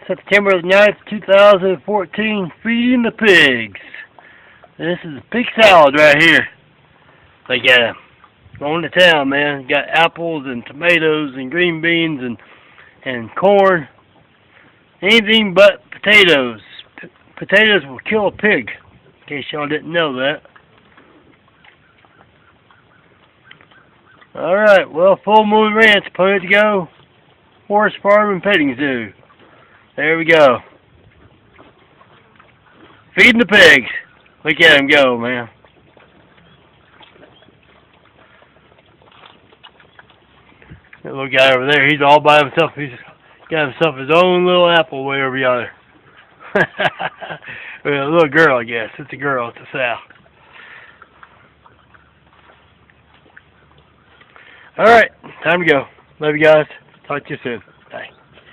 September the 9th, 2014, feeding the pigs. This is pig salad right here. They got going to town, man. Got apples and tomatoes and green beans and corn. Anything but potatoes. Potatoes will kill a pig. In case y'all didn't know that. Alright, well, Full Moon Ranch, put it to go. Horse farm and petting zoo. There we go. Feeding the pigs. Look at him go, man. That little guy over there, he's all by himself. He's got himself his own little apple way over yonder. Well, a little girl, I guess. It's a girl. It's a sow. Alright, time to go. Love you guys. Talk to you soon.